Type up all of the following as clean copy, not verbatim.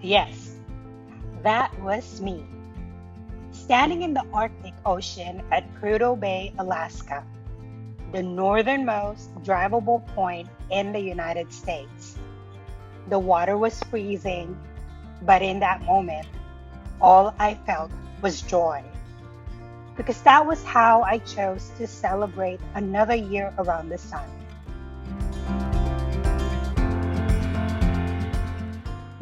Yes, that was me, standing in the Arctic Ocean at Prudhoe Bay, Alaska, the northernmost drivable point in the United States. The water was freezing, but in that moment, all I felt was joy. Because that was how I chose to celebrate another year around the sun.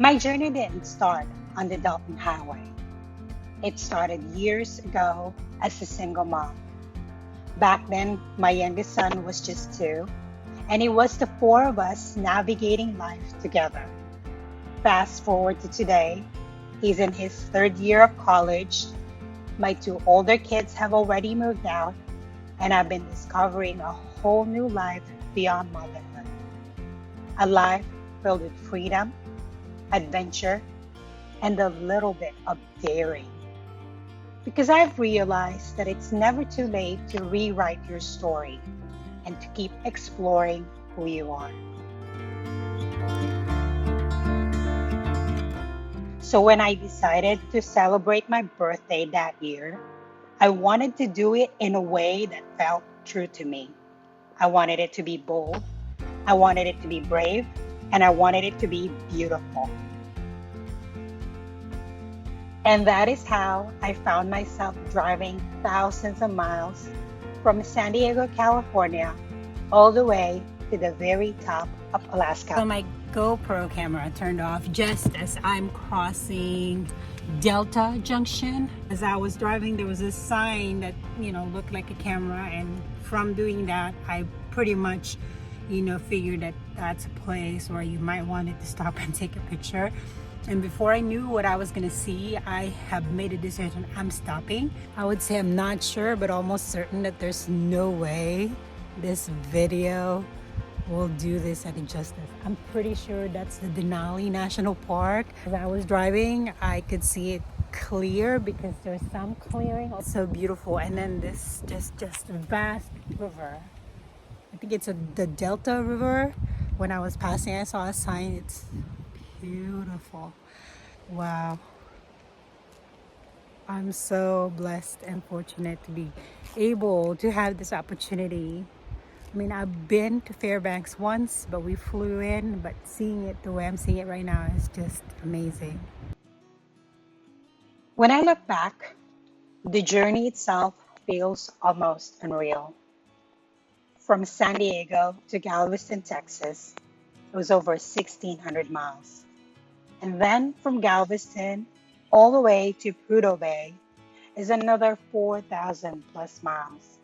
My journey didn't start on the Dalton Highway. It started years ago as a single mom. Back then, my youngest son was just 2, and it was the 4 of us navigating life together. Fast forward to today, he's in his 3rd year of college. My 2 older kids have already moved out, and I've been discovering a whole new life beyond motherhood. A life filled with freedom, adventure, and a little bit of daring. Because I've realized that it's never too late to rewrite your story and to keep exploring who you are. So when I decided to celebrate my birthday that year, I wanted to do it in a way that felt true to me. I wanted it to be bold, I wanted it to be brave, and I wanted it to be beautiful. And that is how I found myself driving thousands of miles from San Diego, California, all the way to the very top of Alaska. So my GoPro camera turned off just as I'm crossing Delta Junction. As I was driving, there was a sign that, looked like a camera. And from doing that, I pretty much, figured that that's a place where you might want it to stop and take a picture. And before I knew what I was going to see, I have made a decision. I'm stopping. I would say I'm not sure, but almost certain that there's no way this video will do this any justice. I'm pretty sure that's the Denali National Park. As I was driving, I could see it clear because there's some clearing. It's so beautiful. And then this just vast river. I think it's the Delta River. When I was passing, I saw a sign. It's beautiful. Wow. I'm so blessed and fortunate to be able to have this opportunity. I mean, I've been to Fairbanks once, but we flew in, but seeing it the way I'm seeing it right now is just amazing. When I look back, the journey itself feels almost unreal. From San Diego to Galveston, Texas, it was over 1,600 miles. And then from Galveston all the way to Prudhoe Bay is another 4,000 plus miles.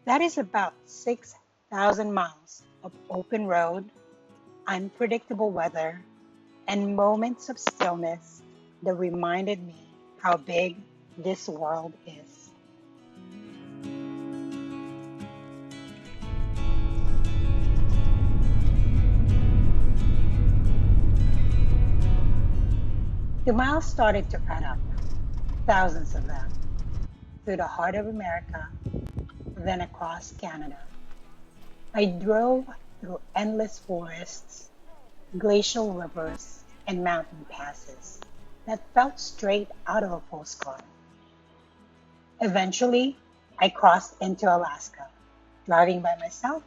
That is about 6,000 miles of open road, unpredictable weather, and moments of stillness that reminded me how big this world is. The miles started to add up, thousands of them, through the heart of America, then across Canada. I drove through endless forests, glacial rivers, and mountain passes that felt straight out of a postcard. Eventually, I crossed into Alaska, driving by myself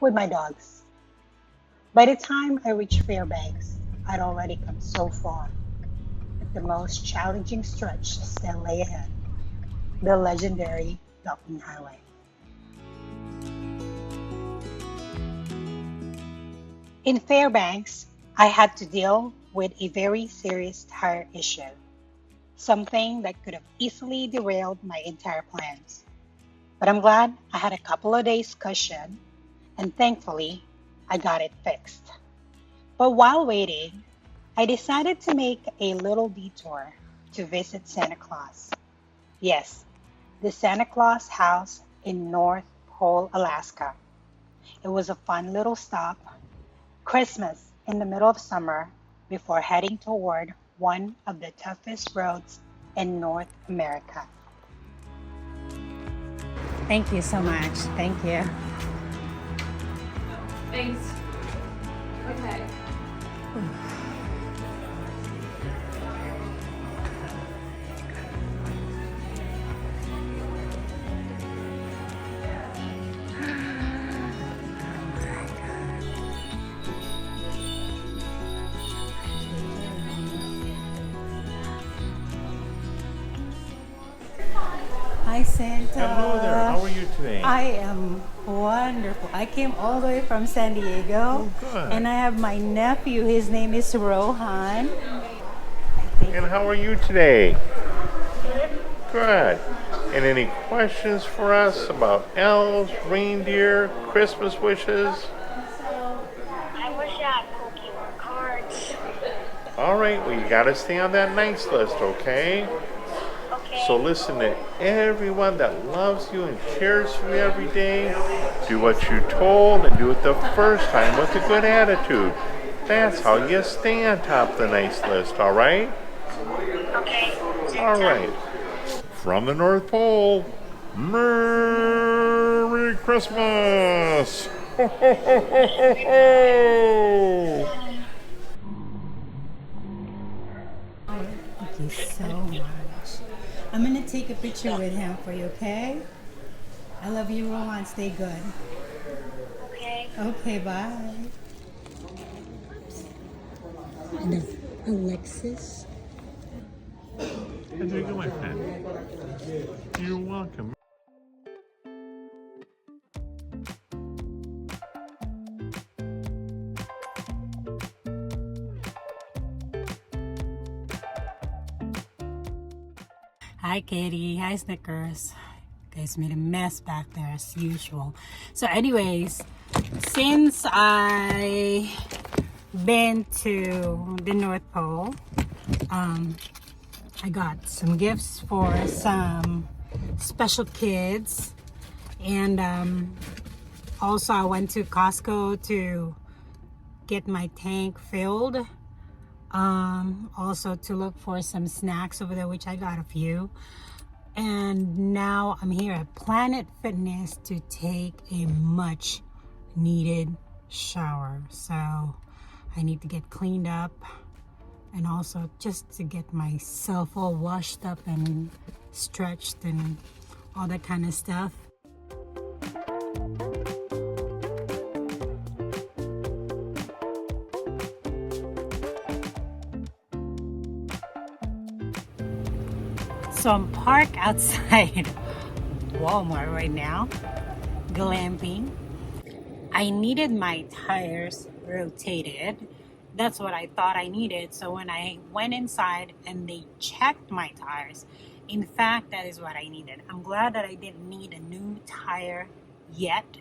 with my dogs. By the time I reached Fairbanks, I'd already come so far. The most challenging stretch still lay ahead, the legendary Dalton Highway. In Fairbanks, I had to deal with a very serious tire issue, something that could have easily derailed my entire plans. But I'm glad I had a couple of days cushion, and thankfully, I got it fixed. But while waiting, I decided to make a little detour to visit Santa Claus. Yes, the Santa Claus House in North Pole, Alaska. It was a fun little stop, Christmas in the middle of summer, before heading toward one of the toughest roads in North America. Thank you so much. Thank you. Thanks. Okay. Hi, Santa. Hello there. How are you today? I am wonderful. I came all the way from San Diego. Oh, good. And I have my nephew. His name is Rohan. And how are you today? Good. And any questions for us about elves, reindeer, Christmas wishes? I wish I had Pokemon cards. All right, well, you got to stay on that nice list, okay? Okay. So listen to everyone that loves you and cares for you every day. Do what you're told and do it the first time with a good attitude. That's how you stay on top of the nice list, all right? Okay. All right. From the North Pole, Merry Christmas! Ho, ho, ho, ho, ho, ho. Thank you so much. I'm going to take a picture with him for you, okay? I love you, Rohan. Stay good. Okay. Okay, bye. And Alexis. How do you go, my friend? You're welcome. Hi, Katie. Hi, Snickers. You guys made a mess back there as usual. So anyways, since I been to the North Pole, I got some gifts for some special kids, and also I went to Costco to get my tank filled, also to look for some snacks over there, which I got a few. And now I'm here at Planet Fitness to take a much needed shower. So I need to get cleaned up, and also just to get myself all washed up and stretched and all that kind of stuff. So I'm parked outside Walmart right now, glamping. I needed my tires rotated. That's what I thought I needed. So when I went inside and they checked my tires, in fact, that is what I needed. I'm glad that I didn't need a new tire yet,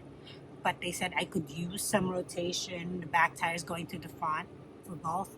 but they said I could use some rotation, the back tires going to the front for both.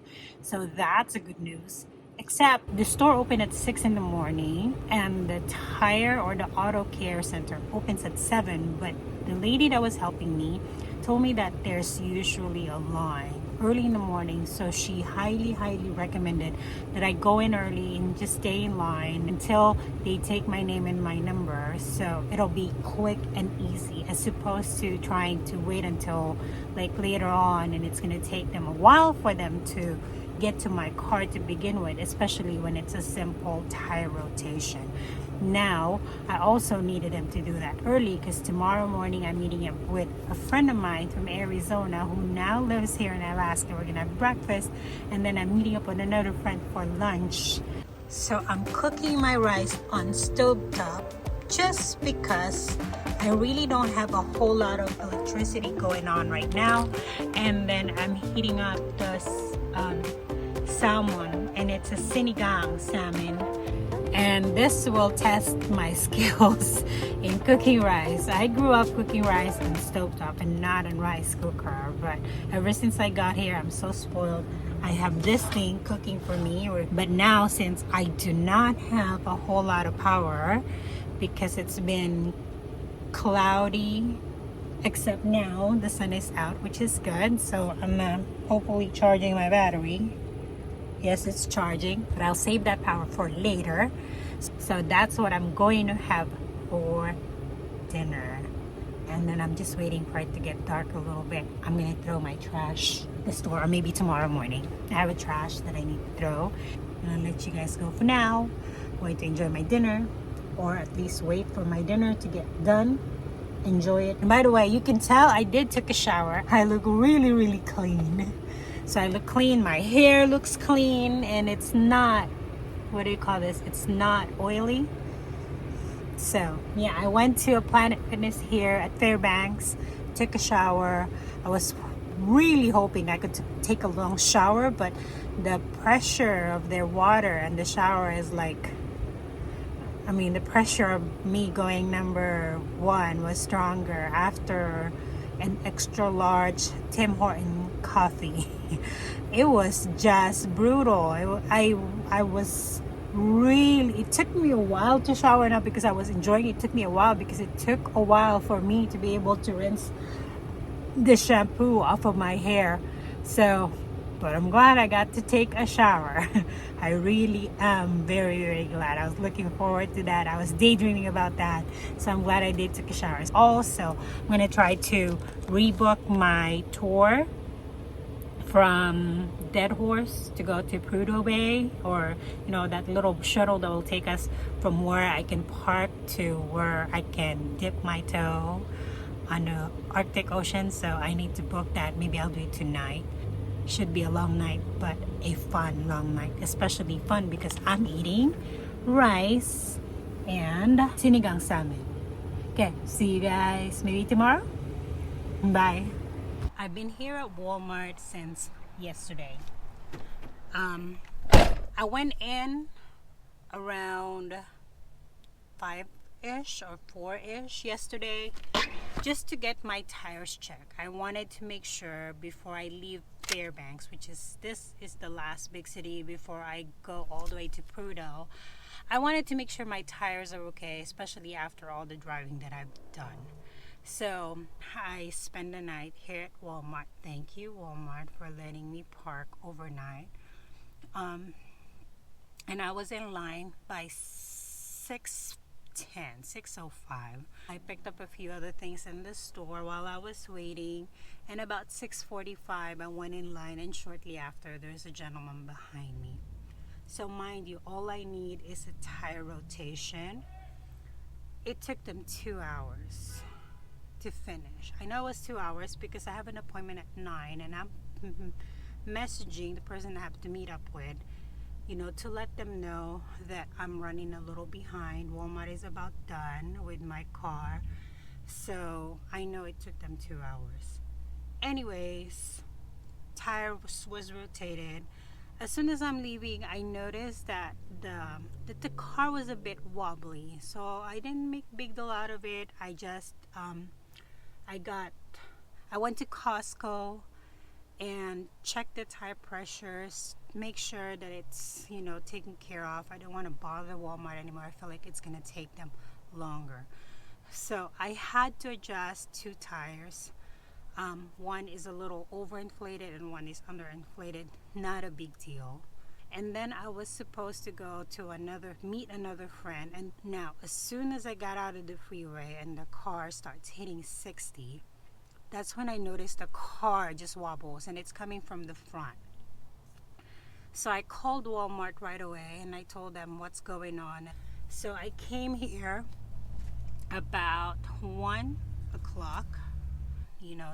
So that's a good news. Except the store opened at 6 in the morning and the tire or the auto care center opens at 7, but the lady that was helping me told me that there's usually a line early in the morning, so she highly recommended that I go in early and just stay in line until they take my name and my number, so it'll be quick and easy, as opposed to trying to wait until like later on, and it's going to take them a while for them to get to my car to begin with, especially when it's a simple tire rotation. Now, I also needed him to do that early because tomorrow morning I'm meeting up with a friend of mine from Arizona who now lives here in Alaska. We're gonna have breakfast, and then I'm meeting up with another friend for lunch. So I'm cooking my rice on stovetop just because I really don't have a whole lot of electricity going on right now. And then I'm heating up the salmon, and it's a sinigang salmon. And this will test my skills in cooking rice. I grew up cooking rice on stovetop and not in rice cooker, but ever since I got here, I'm so spoiled. I have this thing cooking for me, but now since I do not have a whole lot of power because it's been cloudy, except now the sun is out, which is good. So I'm hopefully charging my battery. Yes, it's charging, but I'll save that power for later. So that's what I'm going to have for dinner. And then I'm just waiting for it to get dark a little bit. I'm going to throw my trash at the store, or maybe tomorrow morning. I have a trash that I need to throw. And I'll let you guys go for now. I'm going to enjoy my dinner, or at least wait for my dinner to get done. Enjoy it. And by the way, you can tell I did take a shower. I look really clean. So I look clean, my hair looks clean, and it's not, what do you call this? It's not oily. So yeah, I went to a Planet Fitness here at Fairbanks, took a shower. I was really hoping I could take a long shower, but the pressure of their water and the shower is like, I mean, the pressure of me going number one was stronger after an extra large Tim Horton coffee. It was just brutal. I was really, it took me a while to shower, not because I was enjoying it. It took me a while because it took a while for me to be able to rinse the shampoo off of my hair. So, but I'm glad I got to take a shower. I really am very, very glad. I was looking forward to that. I was daydreaming about that. So I'm glad I did take a shower. Also, I'm going to try to rebook my tour from Dead Horse to go to Prudhoe Bay, or that little shuttle that will take us from where I can park to where I can dip my toe on the Arctic Ocean. So I need to book that. Maybe I'll do it tonight. Should be a long night, but a fun long night. Especially fun because I'm eating rice and sinigang salmon. Okay, see you guys maybe tomorrow. Bye. I've been here at Walmart since yesterday. I went in around 5-ish or 4-ish yesterday just to get my tires checked. I wanted to make sure before I leave Fairbanks, this is the last big city before I go all the way to Prudhoe. I wanted to make sure my tires are okay, especially after all the driving that I've done. So I spent the night here at Walmart. Thank you, Walmart, for letting me park overnight. And I was in line by 6:05. I picked up a few other things in the store while I was waiting, and about 6:45 I went in line, and shortly after there's a gentleman behind me. So mind you, all I need is a tire rotation. It took them 2 hours to finish. I know it was 2 hours because I have an appointment at 9, and I'm messaging the person I have to meet up with, to let them know that I'm running a little behind. Walmart is about done with my car, so I know it took them 2 hours. Anyways, tire was rotated. As soon as I'm leaving, I noticed that the car was a bit wobbly, so I didn't make big deal out of it. I just I went to Costco and check the tire pressures, make sure that it's taken care of. I don't want to bother Walmart anymore. I feel like it's gonna take them longer. So I had to adjust 2 tires. One is a little overinflated and one is underinflated. Not a big deal. And then I was supposed to go to meet another friend. And now, as soon as I got out of the freeway and the car starts hitting 60, that's when I noticed the car just wobbles, and it's coming from the front. So I called Walmart right away and I told them what's going on. So I came here about 1 o'clock.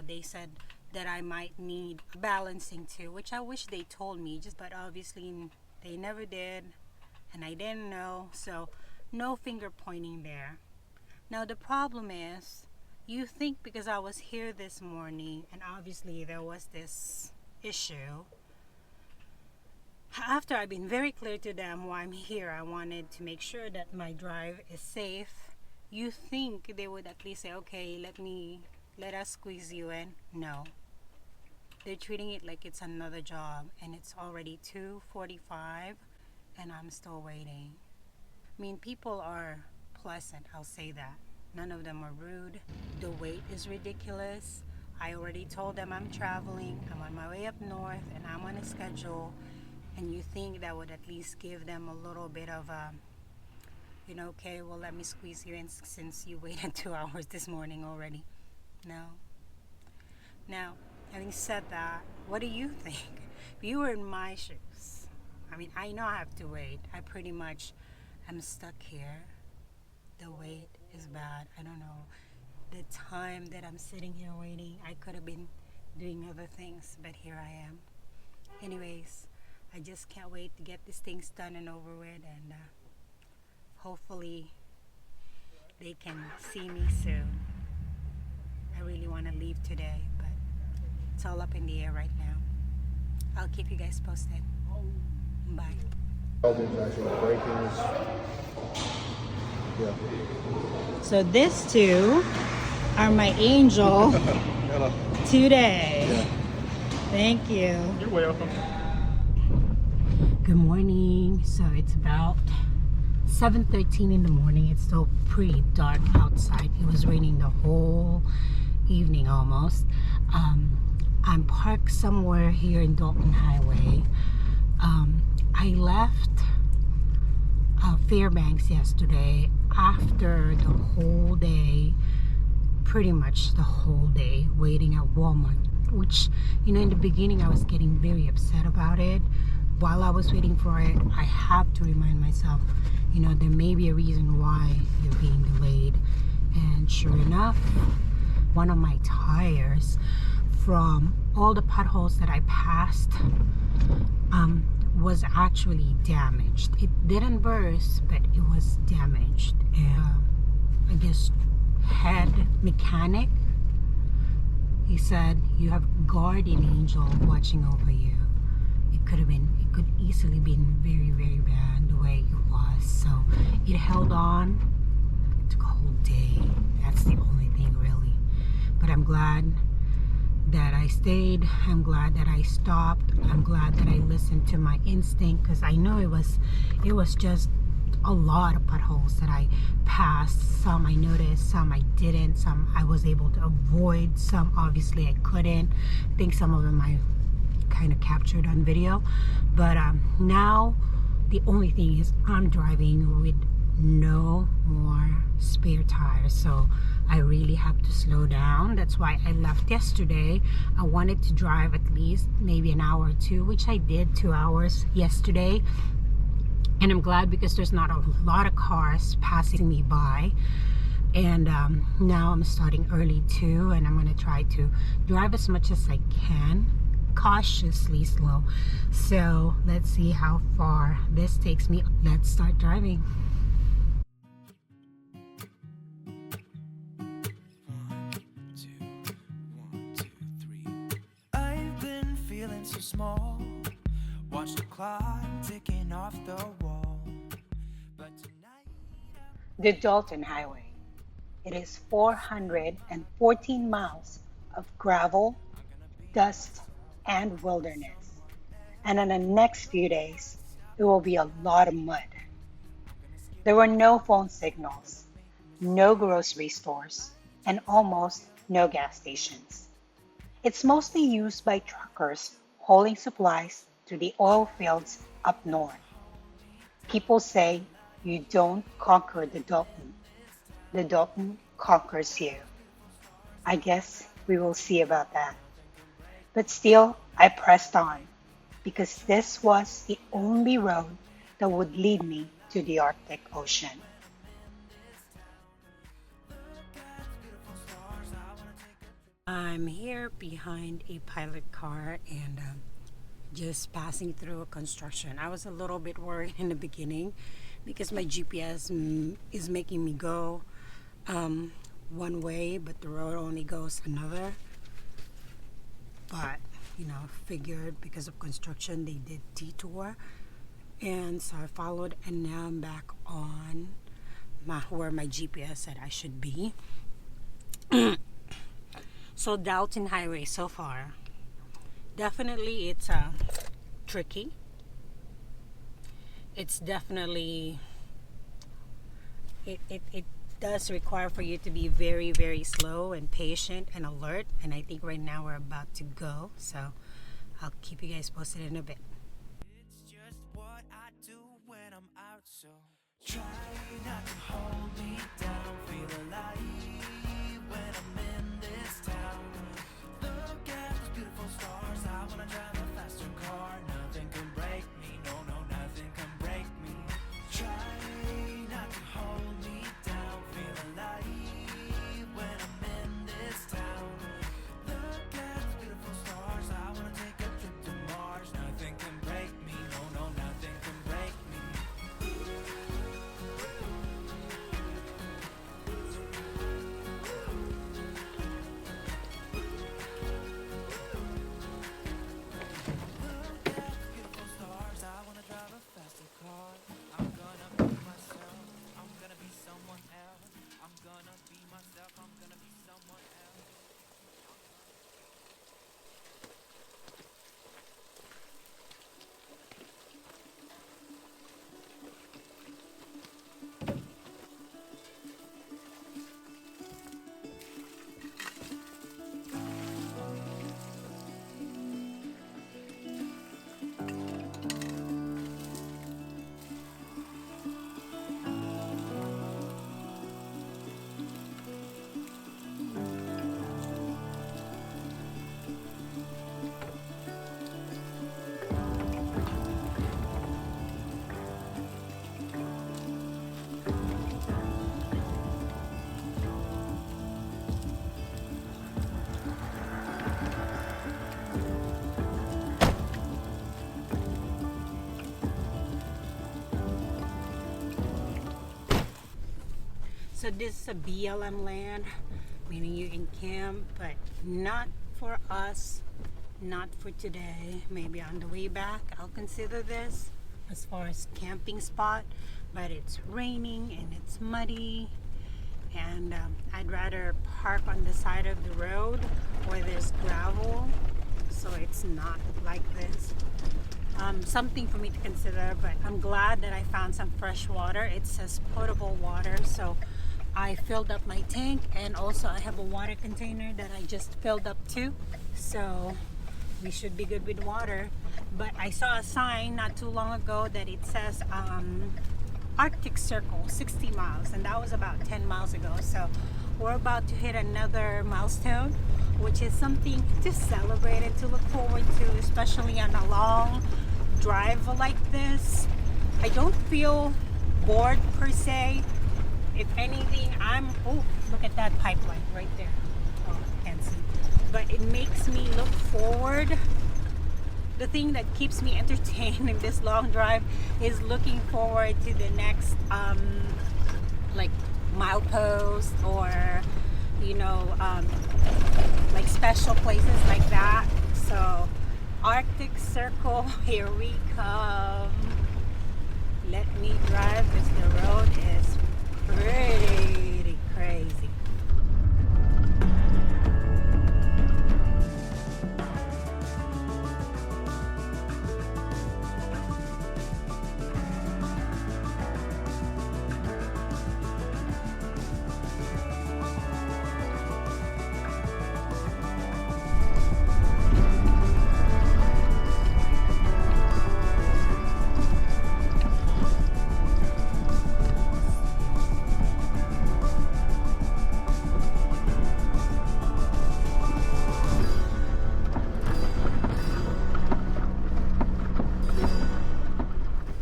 They said that I might need balancing too, which I wish they told me, but obviously they never did, and I didn't know, so no finger pointing there. Now the problem is, you think because I was here this morning and obviously there was this issue, after I've been very clear to them why I'm here, I wanted to make sure that my drive is safe. You think they would at least say, okay, let us squeeze you in. No, they're treating it like it's another job, and it's already 2:45 and I'm still waiting. I mean, people are pleasant, I'll say that. None of them are rude. The wait is ridiculous. I already told them I'm traveling, I'm on my way up north, and I'm on a schedule. And you think that would at least give them a little bit of a, okay, well, let me squeeze you in since you waited 2 hours this morning already. No. Now, having said that, what do you think? If you were in my shoes, I mean, I know I have to wait. I pretty much am stuck here. The wait is bad. I don't know. The time that I'm sitting here waiting, I could have been doing other things, but here I am. Anyways, I just can't wait to get these things done and over with, and hopefully they can see me soon. I really want to leave today, but it's all up in the air right now. I'll keep you guys posted. Bye. Dalton's actually breaking his. Yeah. So these two are my angel Hello. today. Yeah. Thank you. You're welcome. Good morning. So it's about 7:13 in the morning. It's still pretty dark outside. It was raining the whole evening almost. I'm parked somewhere here in Dalton Highway. I left Fairbanks yesterday after the whole day, pretty much the whole day, waiting at Walmart, which, you know, in the beginning I was getting very upset about it. While I was waiting for it, I have to remind myself, you know, there may be a reason why you're being delayed. And sure enough, one of my tires, from all the potholes that I passed, was actually damaged. It didn't burst, but it was damaged. And I guess head mechanic, he said, you have guardian angel watching over you. It could easily been very, very bad the way it was. So it held on. It took a whole day. That's the only thing really. But I'm glad that I stayed. I'm glad that I stopped. I'm glad that I listened to my instinct, because I know it was just a lot of potholes that I passed. Some I noticed, some I didn't, some I was able to avoid, some obviously I couldn't. I think some of them I kind of captured on video. But now the only thing is I'm driving with no more spare tires, so I really have to slow down. That's why I left yesterday. I wanted to drive at least maybe an hour or two, which I did, 2 hours yesterday. And I'm glad, because there's not a lot of cars passing me by. And now I'm starting early too, and I'm going to try to drive as much as I can, cautiously slow. So let's see how far this takes me. Let's start driving. So small, watch the clock ticking off the wall. But tonight, The Dalton Highway. It is 414 miles of gravel, dust, and wilderness. And in the next few days, it will be a lot of mud. There were no phone signals, no grocery stores, and almost no gas stations. It's mostly used by truckers hauling supplies to the oil fields up north. People say you don't conquer the Dalton conquers you. I guess we will see about that. But still, I pressed on, because this was the only road that would lead me to the Arctic Ocean. I'm here behind a pilot car and just passing through a construction. I was a little bit worried in the beginning because my GPS is making me go one way, but the road only goes another. But, you know, figured because of construction they did detour, and so I followed, and now I'm back on where my GPS said I should be. So Dalton Highway so far, definitely it's tricky. It's definitely, it does require for you to be very, very slow and patient and alert. And I think right now we're about to go. So I'll keep you guys posted in a bit. it's just what I do when I'm out. So try not to hold me down. Feel alive when I'm in this town. Look at those beautiful stars. I wanna drive a faster car. Nothing can break me. No, no, nothing can break me. Try not to hold me down. Feel alive when I'm in this town. Look at those beautiful stars. I wanna take a trip to Mars. Nothing can break me. No, no, nothing can break me. So this is a BLM land, meaning you can camp, but not for us, not for today. Maybe on the way back I'll consider this as far as camping spot, but it's raining and it's muddy, and I'd rather park on the side of the road where there's gravel, so it's not like this. Something for me to consider, but I'm glad that I found some fresh water. It says potable water, so I filled up my tank, and also I have a water container that I just filled up too, so we should be good with water. But I saw a sign not too long ago that it says Arctic Circle 60 miles, and that was about 10 miles ago. So we're about to hit another milestone, which is something to celebrate and to look forward to, especially on a long drive like this. I don't feel bored per se. If anything, oh, look at that pipeline right there. Oh, can't see. But it makes me look forward. The thing that keeps me entertained in this long drive is looking forward to the next like milepost, or like special places like that. So Arctic Circle, here we come. Let me drive, because the road is pretty crazy.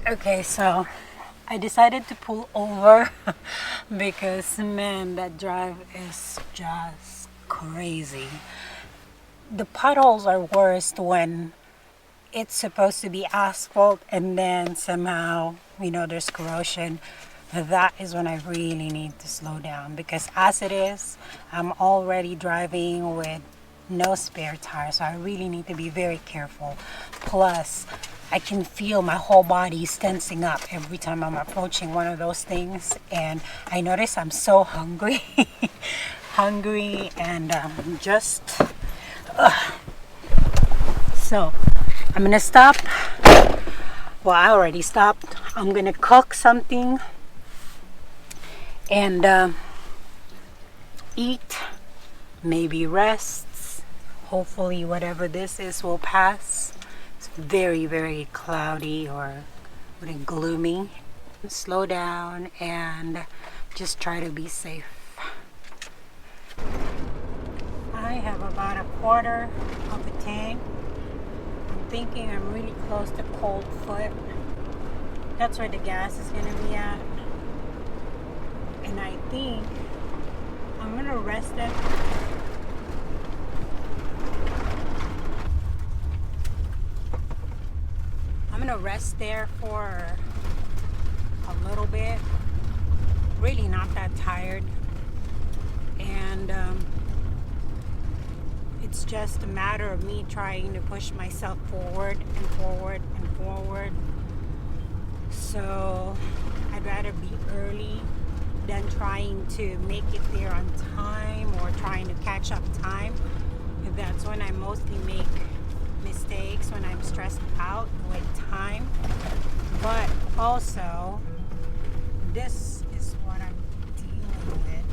Okay, so I decided to pull over because, man, that drive is just crazy. The potholes are worst when it's supposed to be asphalt and then somehow, there's corrosion. That is when I really need to slow down, because as it is, I'm already driving with no spare tires, so I really need to be very careful. Plus, I can feel my whole body tensing up every time I'm approaching one of those things, and I notice I'm so hungry. And just so I'm gonna stop. Well, I already stopped. I'm gonna cook something and eat, maybe rest. Hopefully whatever this is will pass. It's very, very cloudy or gloomy. Slow down and just try to be safe. I have about a quarter of a tank. I'm thinking I'm really close to Cold Foot. That's where the gas is going to be at. And I think I'm going to rest it. I'm gonna rest there for a little bit. Really not that tired, and it's just a matter of me trying to push myself forward and forward and forward. So I'd rather be early than trying to make it there on time or trying to catch up time. That's when I mostly make mistakes, when I'm stressed out with time. But also, this is what I'm dealing with.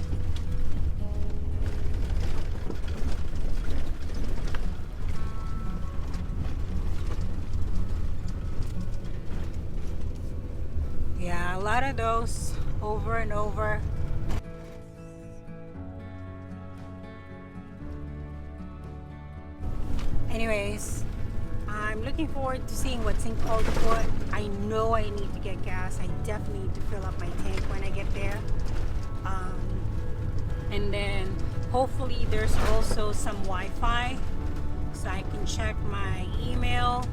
Yeah, a lot of those over and over. Anyways, I'm looking forward to seeing what's in Cold Foot. I know I need to get gas. I definitely need to fill up my tank when I get there. And then hopefully there's also some Wi-Fi, so I can check my email,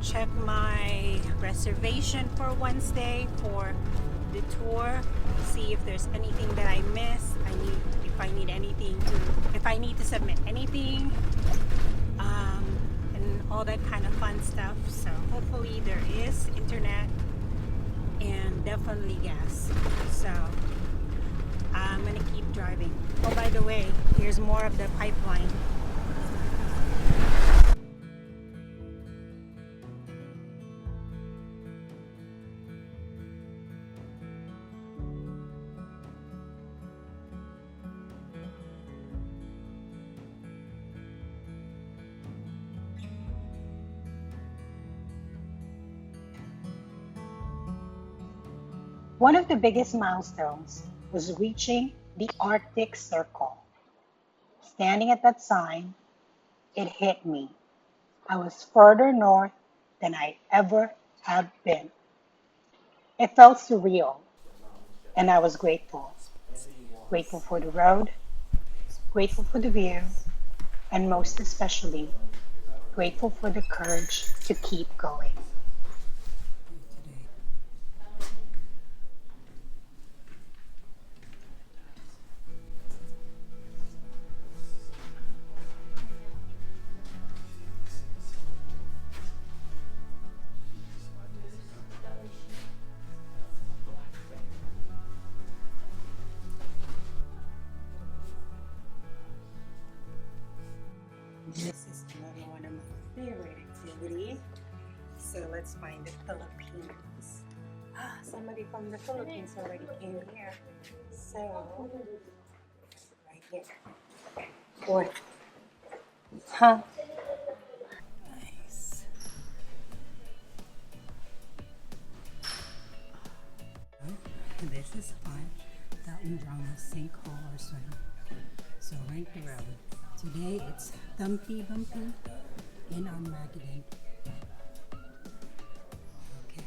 check my reservation for Wednesday for the tour, see if there's anything that I miss. If I need to submit anything, and all that kind of fun stuff. So hopefully there is internet and definitely gas. So I'm gonna keep driving. Oh, by the way, here's more of the pipeline. One of the biggest milestones was reaching the Arctic Circle. Standing at that sign, it hit me. I was further north than I ever have been. It felt surreal, and I was grateful. Grateful for the road, grateful for the view, and most especially, grateful for the courage to keep going. This is another one of my favorite activities. So let's find the Philippines. Somebody from the Philippines already came here. So, right here. Boy. Huh? Nice. This is fun. Dalton Drama sinkhole or swim. So right the road. Today it's Dumpy Bumpy in Armageddon. Okay.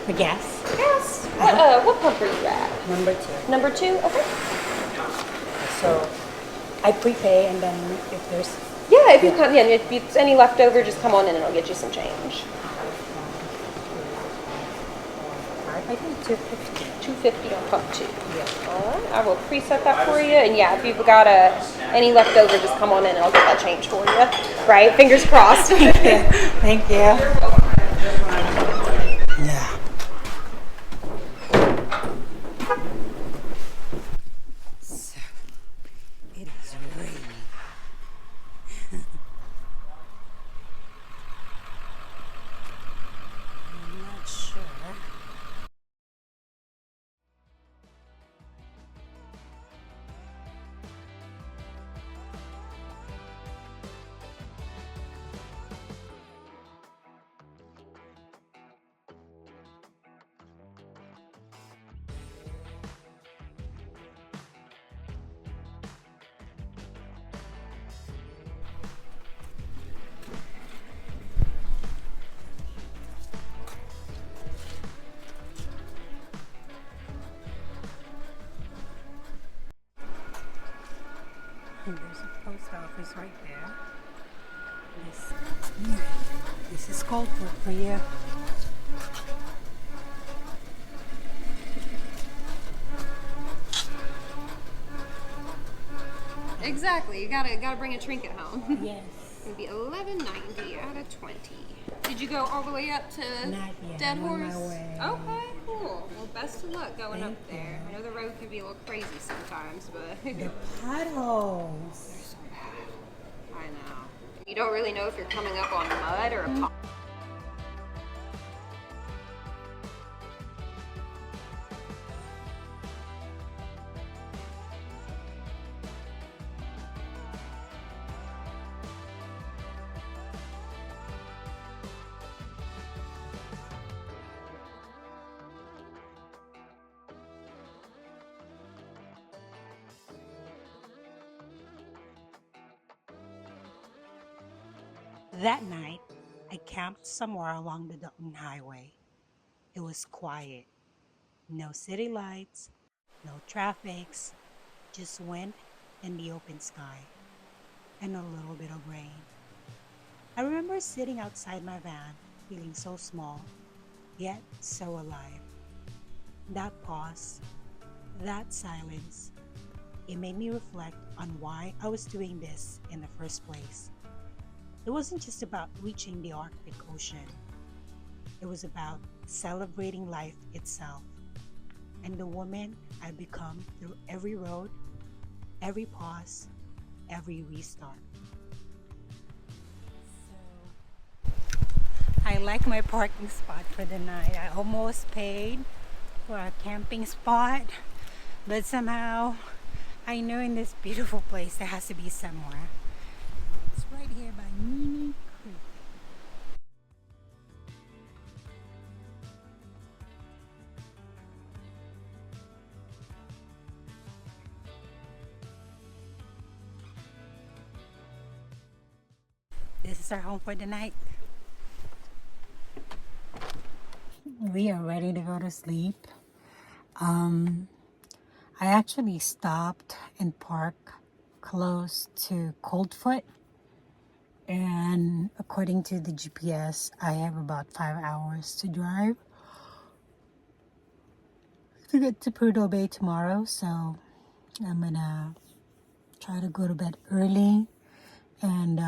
For gas? Yes. What pump are you at? Number 2. Number 2? Okay. So I prepay, and then if there's Yeah, if you come in, if it's any left over, just come on in and I'll get you some change. I think 250. $250 on pump 2. All right, I will preset that for you. And yeah, if you've got any left over, just come on in and I'll get that changed for you. Right? Fingers crossed. Thank you. Yeah. So, it is raining. I'm not sure. And there's a post office right there. This is cold for you. Exactly. You gotta bring a trinket home. Yes. It'd be $11.90 out of 20. Did you go all the way up to Not yet. Dead I'm on Horse? my way. Okay, cool. Well, best of luck going Thank up there. you. I know the road can be a little crazy sometimes, but The potholes. so bad. I know. You don't really know if you're coming up on mud or a pot. That night, I camped somewhere along the Dalton Highway. It was quiet. No city lights, no traffics, just wind and the open sky, and a little bit of rain. I remember sitting outside my van, feeling so small, yet so alive. That pause, that silence, it made me reflect on why I was doing this in the first place. It wasn't just about reaching the Arctic Ocean. It was about celebrating life itself and the woman I've become through every road, every pause, every restart. So, I like my parking spot for the night. I almost paid for a camping spot, but somehow I know in this beautiful place there has to be somewhere. It's right here by Mini Creek. This is our home for the night. We are ready to go to sleep. I actually stopped and parked close to Coldfoot, and according to the GPS, I have about 5 hours to drive to get to Prudhoe Bay tomorrow. So I'm gonna try to go to bed early, and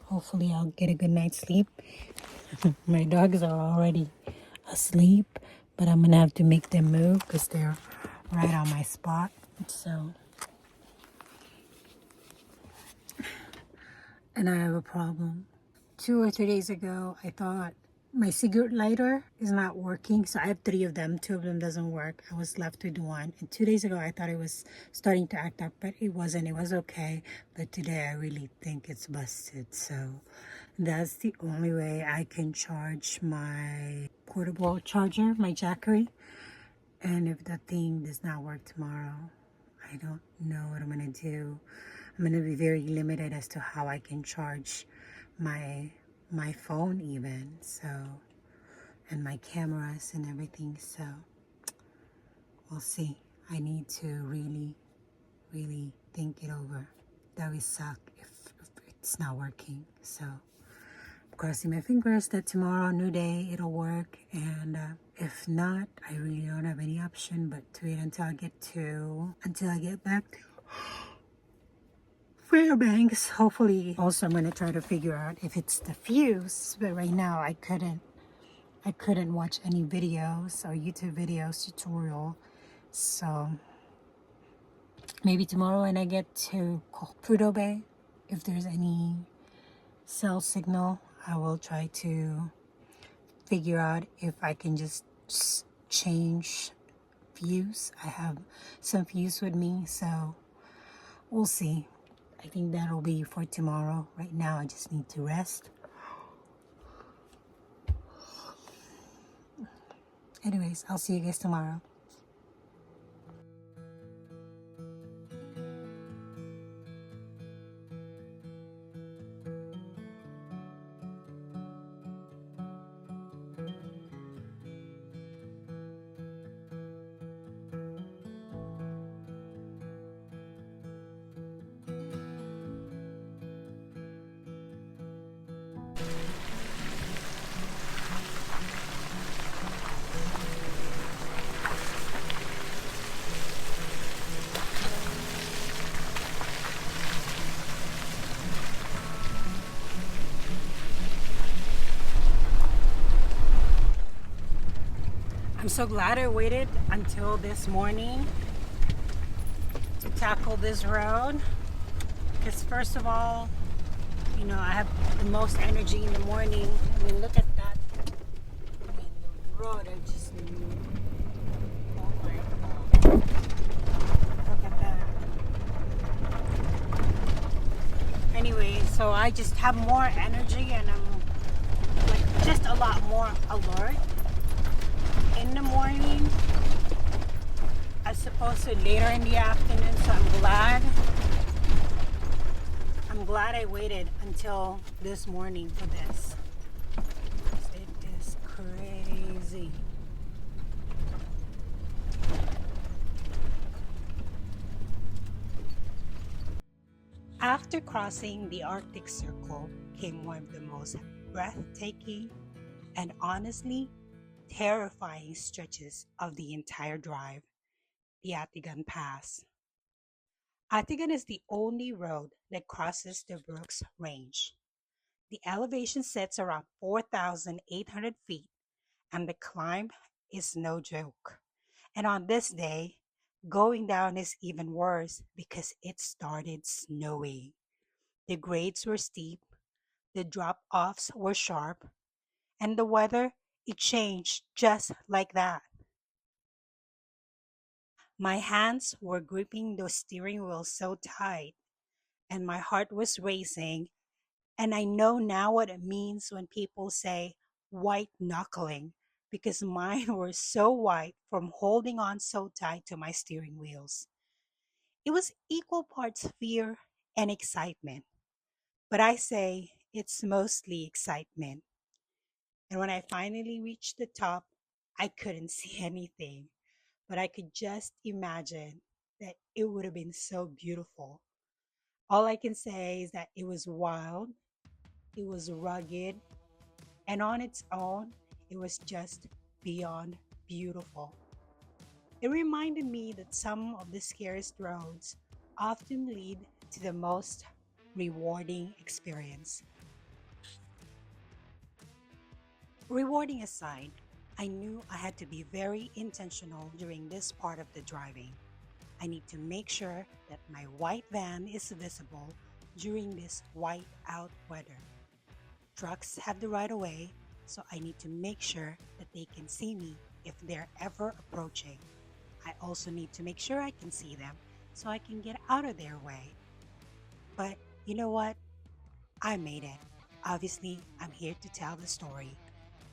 hopefully I'll get a good night's sleep. My dogs are already asleep, but I'm gonna have to make them move because they're right on my spot. So, and I have a problem. 2 or 3 days ago, I thought my cigarette lighter is not working. So I have 3 of them. 2 of them doesn't work. I was left with 1. And 2 days ago, I thought it was starting to act up, but it wasn't. It was okay. But today, I really think it's busted. So that's the only way I can charge my portable charger, my Jackery. And if that thing does not work tomorrow, I don't know what I'm gonna do. I'm gonna be very limited as to how I can charge my phone even, so, and my cameras and everything. So we'll see. I need to really think it over. That would suck if it's not working. So crossing my fingers that tomorrow, new day, it'll work. And if not, I really don't have any option but to wait until I get back to Fairbanks. Hopefully, also I'm gonna try to figure out if it's the fuse. But right now, I couldn't watch any videos or YouTube videos tutorial. So maybe tomorrow when I get to Prudhoe Bay, if there's any cell signal, I will try to figure out if I can just change fuse. I have some fuse with me, so we'll see. I think that'll be for tomorrow. Right now, I just need to rest. Anyways, I'll see you guys tomorrow. I'm so glad I waited until this morning to tackle this road, because first of all, you know, I have the most energy in the morning. I mean, look at that. I mean, the road, I just, oh my God. Look at that. Anyway, so I just have more energy and I'm like just a lot more alert in the morning as opposed to later in the afternoon. So I'm glad I waited until this morning for this. It is crazy. After crossing the Arctic Circle came one of the most breathtaking and honestly terrifying stretches of the entire drive, the Atigun Pass. Atigun is the only road that crosses the Brooks Range. The elevation sits around 4,800 feet, and the climb is no joke. And on this day, going down is even worse because it started snowing. The grades were steep, the drop-offs were sharp, and the weather, it changed just like that. My hands were gripping the steering wheel so tight, and my heart was racing. And I know now what it means when people say white knuckling, because mine were so white from holding on so tight to my steering wheels. It was equal parts fear and excitement, but I say it's mostly excitement. And when I finally reached the top, I couldn't see anything, but I could just imagine that it would have been so beautiful. All I can say is that it was wild, it was rugged, and on its own, it was just beyond beautiful. It reminded me that some of the scariest roads often lead to the most rewarding experience. Rewarding aside, I knew I had to be very intentional during this part of the driving. I need to make sure that my white van is visible during this white out weather. Trucks have the right of way, so I need to make sure that they can see me if they're ever approaching. I also need to make sure I can see them so I can get out of their way. But you know what? I made it. Obviously, I'm here to tell the story.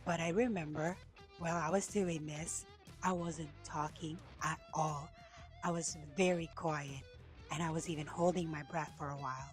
But I remember while I was doing this, I wasn't talking at all. I was very quiet, and I was even holding my breath for a while.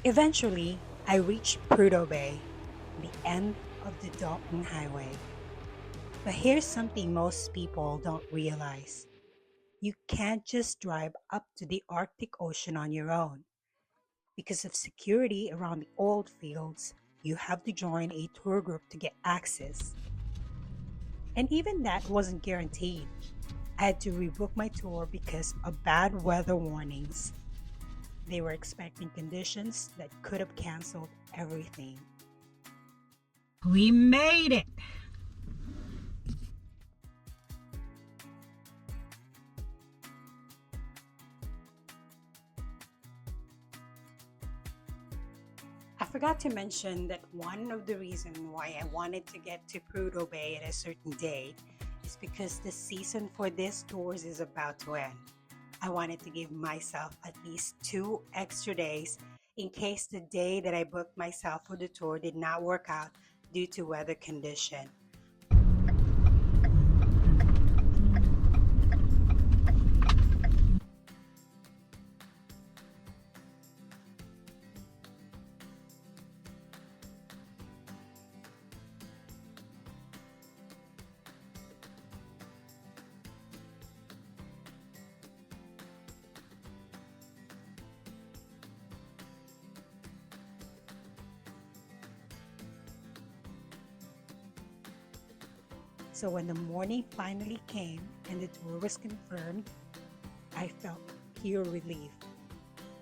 Eventually, I reached Prudhoe Bay, the end of the Dalton Highway. But here's something most people don't realize. You can't just drive up to the Arctic Ocean on your own. Because of security around the old fields, you have to join a tour group to get access. And even that wasn't guaranteed. I had to rebook my tour because of bad weather warnings. They were expecting conditions that could have canceled everything. We made it! I forgot to mention that one of the reasons why I wanted to get to Prudhoe Bay at a certain day is because the season for these tours is about to end. I wanted to give myself at least 2 extra days in case the day that I booked myself for the tour did not work out due to weather condition. So when the morning finally came and the tour was confirmed, I felt pure relief.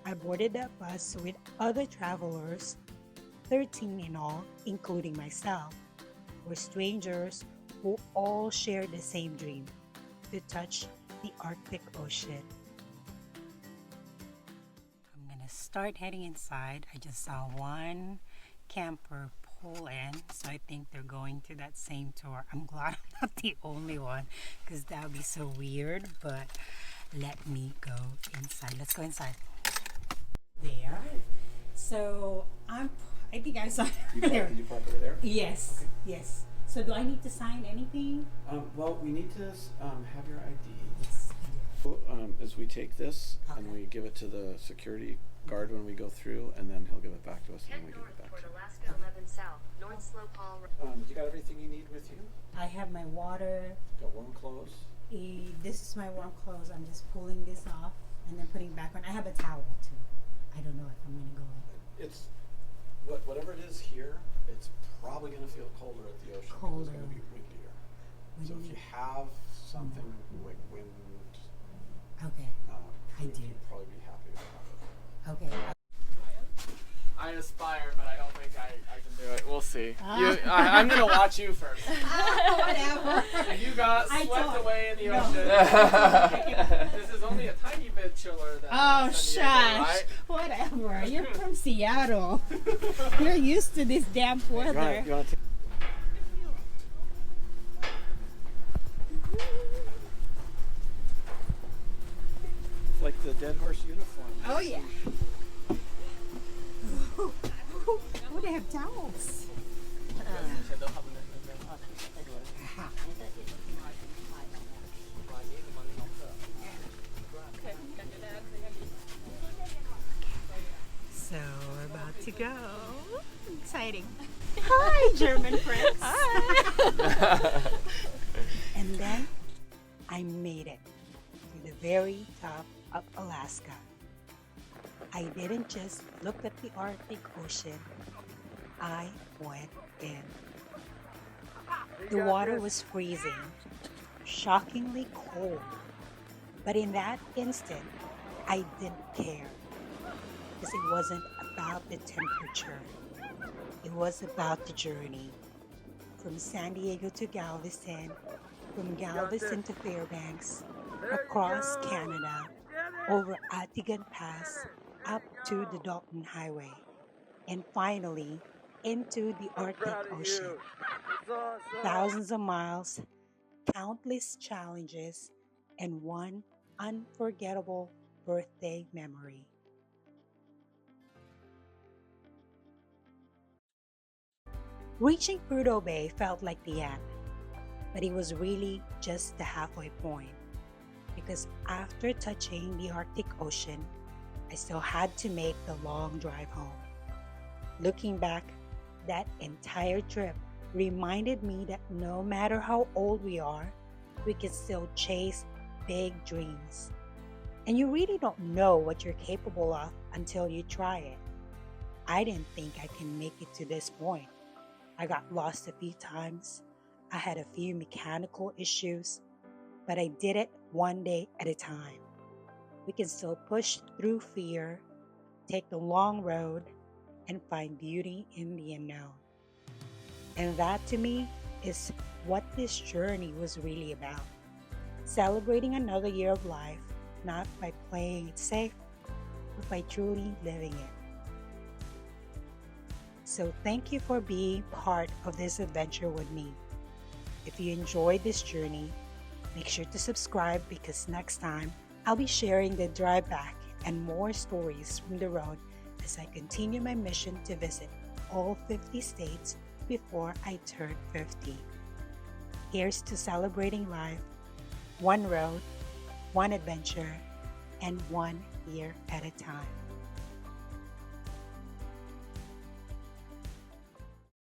I boarded that bus with other travelers, 13 in all, including myself. We're strangers who all shared the same dream, to touch the Arctic Ocean. I'm gonna start heading inside. I just saw one camper pull in, so I think they're going to that same tour. I'm glad I'm not the only one because that would be so weird, but let me go inside. Let's go inside. There. So I think I saw there. Did you park over there? Yes, yes. So do I need to sign anything? Well, we need to have your ID. Yes. As we take this and Okay. we give it to the security guard when we go through, and then he'll give it back to us, and then we give it back. Alaska 11 South, North Slope Hall. You got everything you need with you? I have my water. Got warm clothes? This is my warm clothes. I'm just pulling this off and then putting it back on. I have a towel too. I don't know if I'm gonna go in. It's whatever it is here. It's probably going to feel colder at the ocean. 'Cause Colder. It's going to be windier. So if Windy. you have something like wind, Okay, I do. you'd probably be happy to have it. Okay. I aspire, but I don't think I can do it. We'll see. I'm going to watch you first. Whatever. If you got I swept don't. away in the No. ocean, this is only a tiny bit chiller than Oh, San Diego, shush. right? Whatever. You're from Seattle. You're used to this damp weather. You want to It's like the dead horse uniform. Oh, yeah. Oh, they have towels. So we're about to go. Exciting. Hi, German friends. Hi. And then I made it to the very top of Alaska. I didn't just look at the Arctic Ocean, I went in. The water was freezing, shockingly cold. But in that instant, I didn't care. Because it wasn't about the temperature. It was about the journey. From San Diego to Galveston, from Galveston to Fairbanks, across Canada, over Atigun Pass, up to the Dalton Highway, and finally into the Arctic Ocean. Thousands of miles, countless challenges, and one unforgettable birthday memory. Reaching Prudhoe Bay felt like the end, but it was really just the halfway point, because after touching the Arctic Ocean, I still had to make the long drive home. Looking back, that entire trip reminded me that no matter how old we are, we can still chase big dreams. And you really don't know what you're capable of until you try it. I didn't think I can make it to this point. I got lost a few times. I had a few mechanical issues, but I did it one day at a time. We can still push through fear, take the long road, and find beauty in the unknown. And that to me is what this journey was really about. Celebrating another year of life, not by playing it safe, but by truly living it. So thank you for being part of this adventure with me. If you enjoyed this journey, make sure to subscribe because next time I'll be sharing the drive back and more stories from the road as I continue my mission to visit all 50 states before I turn 50. Here's to celebrating life, one road, one adventure, and 1 year at a time.